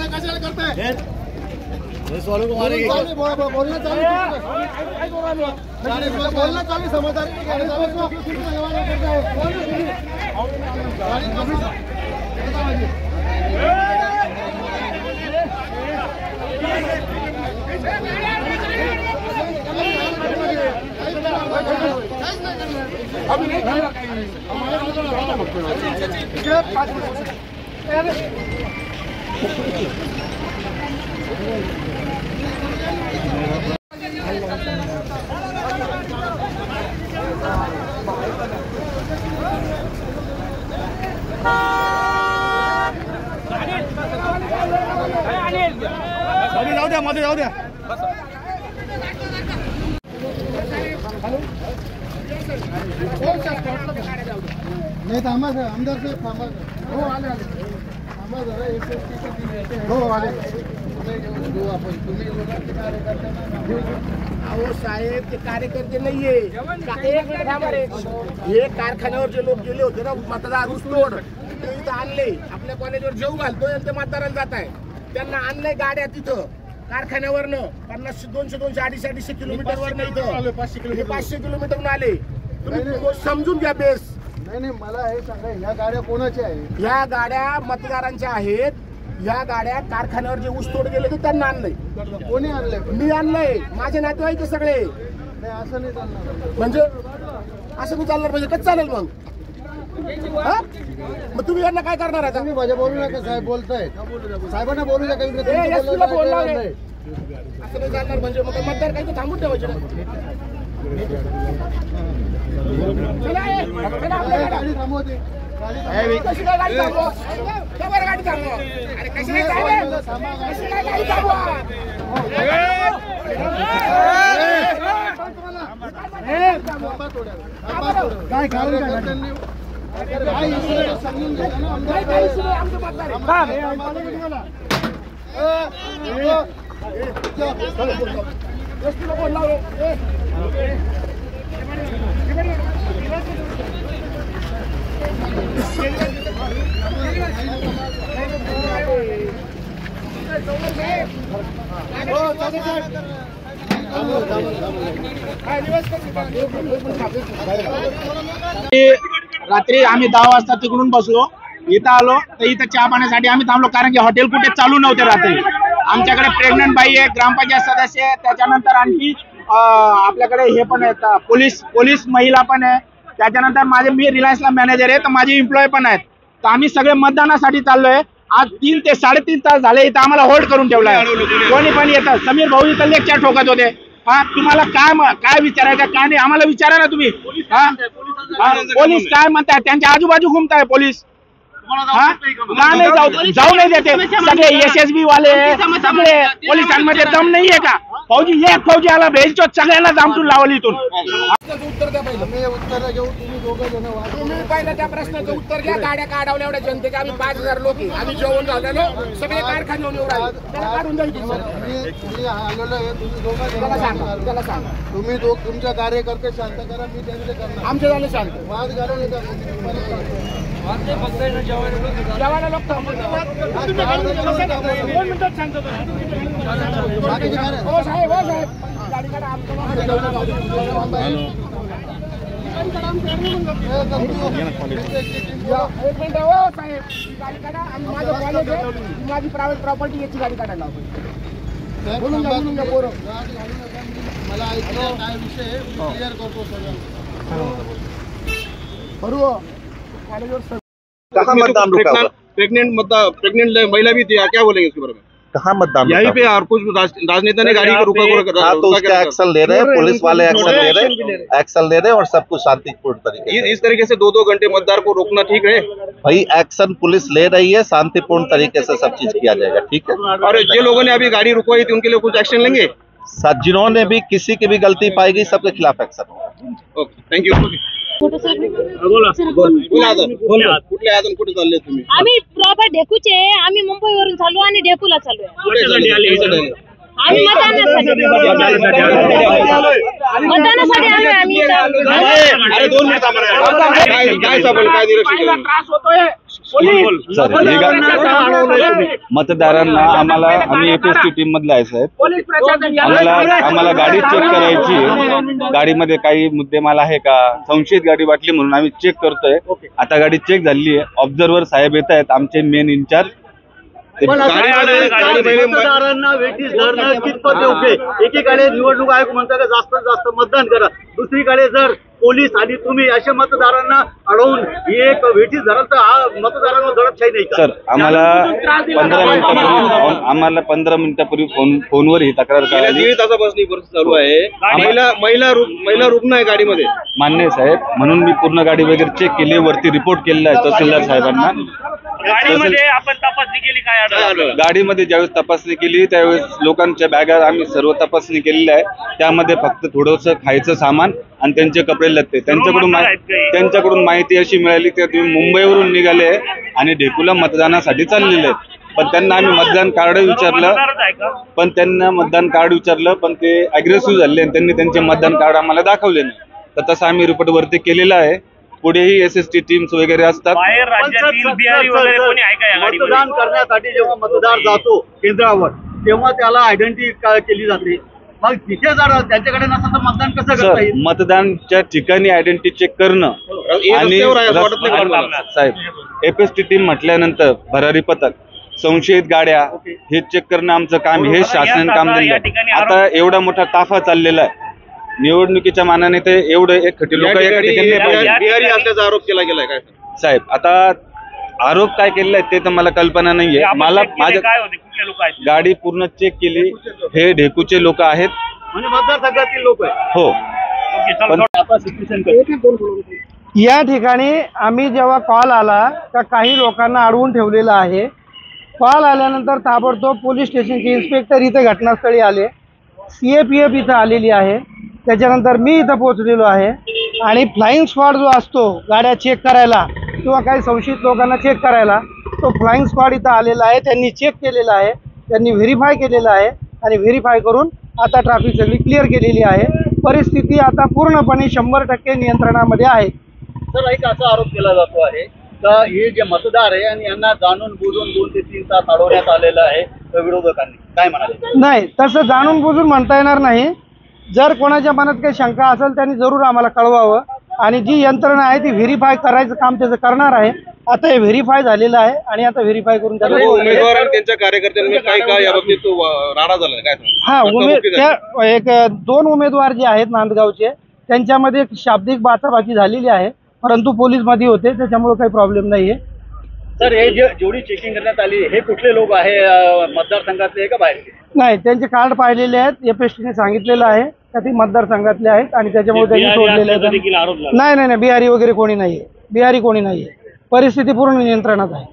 कशाला करताय? बोलना चालू समझदारी मध्ये जाऊ द्या नाही थांबा सर आमदार साहेब थांबा हो आले आले थांबा जरा हो आले अहो साहेब ते कार्यकर्ते नाहीये एक मिनिट थांबा रे हे कारखान्यावर जे लोक गेले होते ना मतदार ऊसतोड ते इथं आणले आपल्या कॉलेजवर जेव घालतोय आणि ते मतदाराला जात आहे त्यांना आणलंय गाड्या तिथं कारखान्यावरनं 50 200 250 किलोमीटर वरनं इथं 500 किलोमीटरवरून आले तुम्ही समजून घ्या बेस नाही मला हे सांगा ह्या गाड्या कोणाच्या आहेत? ह्या गाड्या मतदारांच्या आहेत ह्या गाड्या कारखान्यावर जे ऊसतोड गेले ते त्यांना आणलंय कोणी आणलंय मी आणलंय माझे नातेवाईक सगळे नाही असं नाही चालणार म्हणजे असं नाही चालणार म्हणजे कसं चालेल मग मग तुम्ही यांना काय करणार आता तुम्ही माझ्या बोलू नका साहेब बोलताय साहेबांना बोलू नका असं नाही चालणार म्हणजे मग मतदार काही तर थांबून ठेवायचे गाडी थांबवते कशी काय गाडी थांबवा गाडी थांबवा अरे कशी काय गाडी थांबवा काय समजून घ्या रात्री आम्ही 10 वाजता तिकडून बसलो इथं आलो तर इथं चहा पाण्यासाठी आम्ही थांबलो कारण की हॉटेल कुठे चालू नव्हते रात्री आमच्याकडे प्रेग्नंट बाई आहे ग्रामपंचायत सदस्य आहे त्याच्यानंतर आणखी आपल्याकडे हे पण आहेत पोलीस महिला पण आहे त्याच्यानंतर मी रिलायन्सला मॅनेजर आहे तर माझे एम्प्लॉय पण आहेत तर आम्ही सगळे मतदानासाठी चाललोय आज 3 ते 3.5 तास झाले इथं आम्हाला होल्ड करून ठेवलाय कोणी पण येतं समीर भाऊ इथं लेक्चर ठोकत होते तुम्हाला काय विचारायचं काय नाही आम्हाला विचारा ना तुम्ही पोलीस काय म्हणताय त्यांच्या आजूबाजू घुमताय पोलीस जाऊ नाही देते सगळे SSB वाले सगळे पोलिसांमध्ये दम नाहीये का फौजी एक फौजी आला भेटतो सगळ्यांना दामटून लावलं इथून उत्तर द्या पहिलं मी उत्तर घेऊ तुम्ही दोघं जण तुम्ही पहिलं त्या प्रश्नाचं उत्तर घ्या गाड्या काढवल्या एवढ्या जनतेच्या आम्ही 5000 लोक आम्ही जेवण झालेलो सगळे कारखान्यावर येऊन राहिले त्याला काढून द्या तुम्ही आलेलो आहे तुम्ही दोघं त्याला सांगा तुम्ही तुमच्या कार्यकर्ते शांत करा मी त्यांचे करणार आमचे झाले शांत वाद घालून येतात जेवायला लोक थांबून 2 मिनिटात शांत हो साहेब गाडी काढा आमचं एक मिनिट हो साहेब गाडी काढा माझं कॉलेज आहे माझी प्रायव्हेट प्रॉपर्टी याची गाडी काढायला बोलून घ्या पोरं मला ऐकलं काय विषय क्लिअर करतो सगळं करू कॉलेजवर प्रेग्नेंट महिला भी थी क्या बोलेंगे इसके बारे में कहाँ मतदान यहीं होता पे और कुछ राजनेता ने गाड़ी को रुका हाँ, तो उसका एक्शन ले रहे हैं, पुलिस वाले एक्शन ले रहे हैं और सब कुछ शांतिपूर्ण तरीके से। इस तरीके से 2-2 घंटे मतदार को रोकना ठीक है? भाई एक्शन पुलिस ले रही है, शांतिपूर्ण तरीके से सब चीज किया जाएगा, ठीक है। और जो लोगों ने अभी गाड़ी रुकवाई थी उनके लिए कुछ एक्शन लेंगे? जिन्होंने भी किसी की भी गलती पाएगी सबके खिलाफ एक्शन होगा। Okay, thank you. कुठले आहात कुठे चालले तुम्ही? आम्ही प्रॉपर ढेकूचे, आम्ही मुंबईवरून चालू आणि ढेकूला चालू आहे. आम्ही मतदानासाठी आलोय आम्ही इथं. अरे 2 मिनिट थांबा. काय सापडलं, काय निरीक्षण केलं? त्रास होतोय. सर मतदारांना आम्ही एपीएसटी टीम मधले आहे साहेब. पोलीस प्रशासन आम्हाला गाडी चेक करायची आहे. गाडीमध्ये काही मुद्देमाल आहे का, संशयित गाडी वाटली म्हणून आम्ही चेक करतोय. आता गाडी चेक झाली आहे. ऑब्झर्वर साहेब येत आहेत, आमचे मेन इंचार्ज. मतदारांना वेटीस धरणं कितपत योग्य आहे? एकीकडे निवडणूक आयोग म्हणतात का जास्तीत जास्त मतदान करा, दुसरीकडे जर पोलीस आणि तुम्ही अशा मतदारांना अडवून ही एक वेटीस धराल तर मतदारांवर दडपशाही नाही का? सर आम्हाला 15 मिनिटापूर्वी फोनवर ही तक्रार कळाली. 1.5 तासापासून ही परिस्थिती चालू आहे. महिला रुग्ण आहे गाडीमध्ये. मान्य आहे साहेब, म्हणून मी पूर्ण गाडी वगैरे चेक केली, वरती रिपोर्ट केलेला आहे तहसीलदार साहेबांना. गाडीमध्ये आपण तपासणी केली, काय आढळलं? गाडीमध्ये ज्यावेळेस तपासणी केली त्यावेळेस लोकांच्या बॅगा आम्ही सर्व तपासणी केलेली आहे. त्यामध्ये फक्त थोडंसं खायचं सामान आणि त्यांचे कपडे लत्ते. त्यांच्याकडून माहिती अशी मिळाली की तुम्ही मुंबईवरून निघाले आणि ढेकूला मतदानासाठी चाललेले. पण त्यांना आम्ही मतदान कार्ड विचारलं, पण ते अग्रेसिव्ह झाले आणि त्यांनी त्यांचे मतदान कार्ड आम्हाला दाखवले नाही. तर तसं आम्ही रिपोर्ट वरती केलेला आहे. पुढेही SST टीम्स वगैरे असतात. बाहेर राज्यातील बिहारी वगैरे कोणी आहे का या गाडीमध्ये? मतदान करण्यासाठी जेव्हा मतदार जातो केंद्रावर तेव्हा त्याला आयडेंटिटी केली जाते. मग तिथे जर त्यांच्याकडे नसेल तर मतदान कसं करता येईल? मतदानच्या ठिकाणी आयडेंटिटी चेक करणं आणि साहेब एपीएसटी टीम म्हटल्यानंतर भरारी पथक, संशयित गाड्या हे चेक करणं आमचं काम, हे शासनाने काम दिलं. आता एवढा मोठा ताफा चाललेला आहे निवडणुकीच्या मानाने, ते एवढं एक खटी लोक बिहारी असल्याचा आरोप केला गेलाय काय साहेब? आता आरोप काय केलेला आहे ते तर मला कल्पना नाहीये. मला माझ्या काय होते, कुठले लोक आहेत? गाडी पूर्ण चेक केली, हे ढेकूचे लोक आहेत. म्हणजे मतदारसंघातील लोक आहे. हो. या ठिकाणी आम्ही जेव्हा कॉल आला का काही लोकांना अडवून ठेवलेलं आहे, कॉल आल्यानंतर ताबडतोब पोलीस स्टेशनचे इन्स्पेक्टर इथे घटनास्थळी आले, CAPF इथं आलेली आहे, त्याच्यानंतर मी इथं पोहोचलेलो आहे आणि फ्लाईंग स्क्वॉड जो असतो गाड्या चेक करायला किंवा काही संशयित लोकांना चेक करायला, तो फ्लाईंग स्क्वॉड इथं आलेला आहे. त्यांनी चेक केलेला आहे, त्यांनी व्हेरीफाय केलेलं आहे आणि व्हेरीफाय करून आता ट्रॅफिक सगळी क्लिअर केलेली आहे. परिस्थिती आता पूर्णपणे 100% नियंत्रणामध्ये आहे. सर एक असा आरोप केला जातो आहे का हे जे मतदार आहे आणि यांना जाणून बुजून 2 ते 3 तास अडवण्यात आलेलं आहे विरोधकांनी, काय म्हणाले? नाही, तसं जाणून बुजून म्हणता येणार नाही. जर कोणाच्या मनात काही शंका असेल त्यांनी जरूर आम्हाला कळवावं आणि जी यंत्रणा आहे ती व्हेरीफाय करायचं काम त्याचं करणार आहे. आता हे व्हेरीफाय झालेलं आहे आणि आता व्हेरीफाय करून उमेदवार आणि त्यांच्या कार्यकर्त्यांनी काय याबाबतीत राडा झाला काय? एक 2 उमेदवार जे आहेत नांदगावचे त्यांच्यामध्ये एक शाब्दिक बाचाबाची झालेली आहे, परंतु पोलीस मध्ये होते त्याच्यामुळे काही प्रॉब्लेम नाहीये. सर हे जेवढी चेकिंग करण्यात आली हे कुठले लोक आहे, मतदारसंघातले का बाहेर? नाही, त्यांचे कार्ड पाहिलेले आहेत, एपीएसटीने सांगितलेलं आहे का ते मतदारसंघातले आहेत आणि त्याच्यामुळे त्यांनी सोडलेले आहेत. नाही, बिहारी वगैरे कोणी नाहीये, बिहारी कोणी नाहीये. परिस्थिती पूर्ण नियंत्रणात आहे.